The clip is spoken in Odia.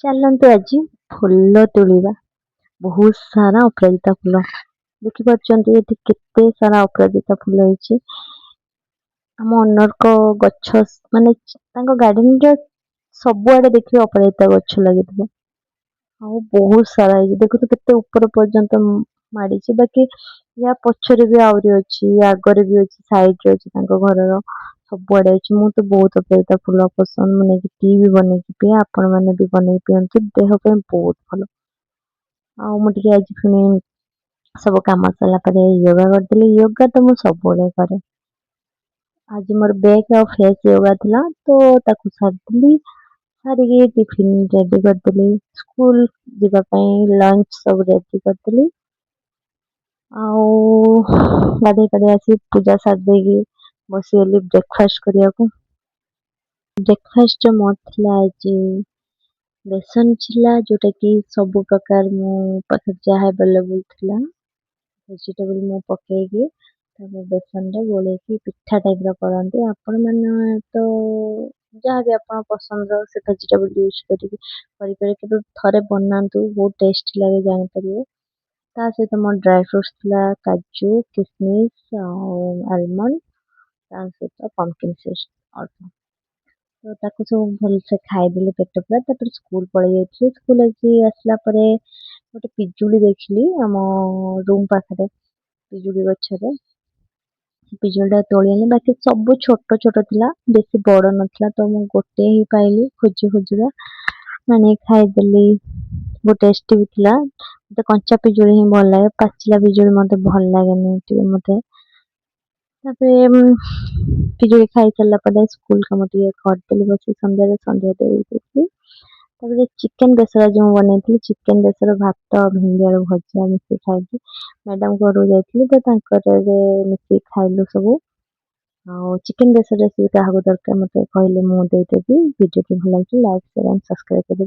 ଚାଲନ୍ତୁ ଆଜି ଫୁଲ ତୋଳିବା। ବହୁତ ସାରା ଅପରାଜିତା ଫୁଲ ଦେଖିପାରୁଛନ୍ତି, ଏଠି କେତେ ସାରା ଅପରାଜିତା ଫୁଲ ହେଇଛି। ଆମ ଅନରଙ୍କ ଗଛ ମାନେ ତାଙ୍କ ଗାର୍ଡେନରେ ସବୁଆଡେ ଦେଖିବେ ଅପରାଜିତା ଗଛ ଲାଗିଥିବ। ଆଉ ବହୁତ ସାରା ହେଇଛି, ଦେଖୁଛୁ କେତେ ଉପର ପର୍ଯ୍ୟନ୍ତ ମାଡିଛି। ବାକି ୟା ପଛରେ ବି ଆହୁରି ଅଛି, ଆଗରେ ବି ଅଛି, ସାଇଡରେ ଅଛି, ତାଙ୍କ ଘରର ସବୁଆଡେ ଅଛି। ମୁଁ ତ ବହୁତ ଅପରାଜିତା ଫୁଲ ପସନ୍ଦ, ମୁଁ ନେଇକି ଟି ବି ବନେଇକି ପିଏ। ଆପଣ ମାନେ ବି ବନେଇକି ପିଅନ୍ତୁ, ଦେହ ପାଇଁ ବହୁତ ଭଲ। ଆଉ ମୁଁ ଟିକେ ଆଜି ପୁଣି ସବୁ କାମ ସରିଲା ପରେ ୟୋଗା କରିଦେଲି। ୟୋଗା ତ ମୁଁ ସବୁବେଳେ କରେ। ଆଜି ମୋର ବେକ୍ ଆଉ ଫେସ୍ ୟୋଗା ଥିଲା, ତ ତାକୁ ସାରିଦେଲି। ସାରିକି ଟିଫିନ ରେଡି କରିଦେଲି, ସ୍କୁଲ ଯିବା ପାଇଁ ଲଞ୍ଚ ସବୁ ରେଡି କରିଦେଲି। ଆଉ ଗାଧେଇ ପାଧେଇ ଆସି ପୂଜା ସାରି ଦେଇକି ବସିଗଲି ବ୍ରେକଫାଷ୍ଟ କରିବାକୁ। ବ୍ରେକଫାଷ୍ଟରେ ମୋର ଥିଲା ଆଜି ବେସନ ଥିଲା, ଯୋଉଟା କି ସବୁ ପ୍ରକାର ମୋ ପାଖରେ ଯାହା ଆଭେଲେବୁଲ ଥିଲା ଭେଜିଟେବୁଲ ମୁଁ ପକେଇକି ତାକୁ ବେସନରେ ଗୋଳେଇକି ପିଠା ଟାଇପର କରନ୍ତି। ଆପଣ ମାନେ ତ ଯାହାବି ଆପଣ ପସନ୍ଦର ସେ ଭେଜିଟେବୁଲ ୟୁଜ କରିକି କରିପାରିବେ, କିନ୍ତୁ ଥରେ ବନାନ୍ତୁ, ବହୁତ ଟେଷ୍ଟି ଲାଗେ, ଜାଣିପାରିବେ। ତା ସହିତ ମୋର ଡ୍ରାଇ ଫ୍ରୁଟ୍ସ ଥିଲା, କାଜୁ, କିସମିସ ଆଉ ଆଲମଣ୍ଡ, ତା ସହିତ ପମ୍ପକିନ୍ ସିଡ୍ସ ଅଳ୍ପ। ତ ତାକୁ ସବୁ ଭଲସେ ଖାଇଦେଲି ପେଟ ପୁରା। ତାପରେ ସ୍କୁଲ ପଳେଇ ଯାଇଥିଲି। ସ୍କୁଲ ଆସିଲା ପରେ ଗୋଟେ ପିଜୁଳି ଦେଖିଲି ଆମ ରୁମ ପାଖରେ ପିଜୁଳି ଗଛରେ। ପିଜୁଳି ଟା ତୋଳି ଆଣିଲି, ବାକି ସବୁ ଛୋଟ ଛୋଟ ଥିଲା, ବେଶୀ ବଡ ନଥିଲା। ତ ମୁଁ ଗୋଟେ ହିଁ ପାଇଲି ଖୋଜି ଖୋଜିକା, ମାନେ ଖାଇଦେଲି। ବହୁତ ଟେଷ୍ଟି ବି ଥିଲା। ମତେ କଞ୍ଚା ପିଜୁଳି ହିଁ ଭଲ ଲାଗେ, ପାଚିଲା ପିଜୁଳି ମତେ ଭଲ ଲାଗେନି ଟିକେ ମତେ। ତାପରେ ପିଜୁଳି ଖାଇ ସାରିଲା ପରେ ସ୍କୁଲ କାମ ଟିକେ କରିଦେଲି ବସି ସନ୍ଧ୍ୟାରେ, ସନ୍ଧ୍ୟା ଦେଇଥିଲି। ତାପରେ ଚିକେନ ବେସର ଆଜି ମୁଁ ବନେଇଥିଲି। ଚିକେନ ବେସର, ଭାତ, ଭେଣ୍ଡି ଆଳୁ ଭଜା ମିଶିକି ଖାଇଲି। ମ୍ୟାଡାମ ଘରକୁ ଯାଇଥିଲି ତ ତାଙ୍କର ମିଶିକି ଖାଇଲୁ ସବୁ। ଆଉ ଚିକେନ ବେସର ରେସିପି କାହାକୁ ଦରକାର ମତେ କହିଲେ ମୁଁ ଦେଇଦେବି। ଭିଡିଓଟି ଭଲ ଲାଗିଲେ ଲାଇକ୍, ସେୟାର, ସବସ୍କ୍ରାଇବ କରିଦେବେ।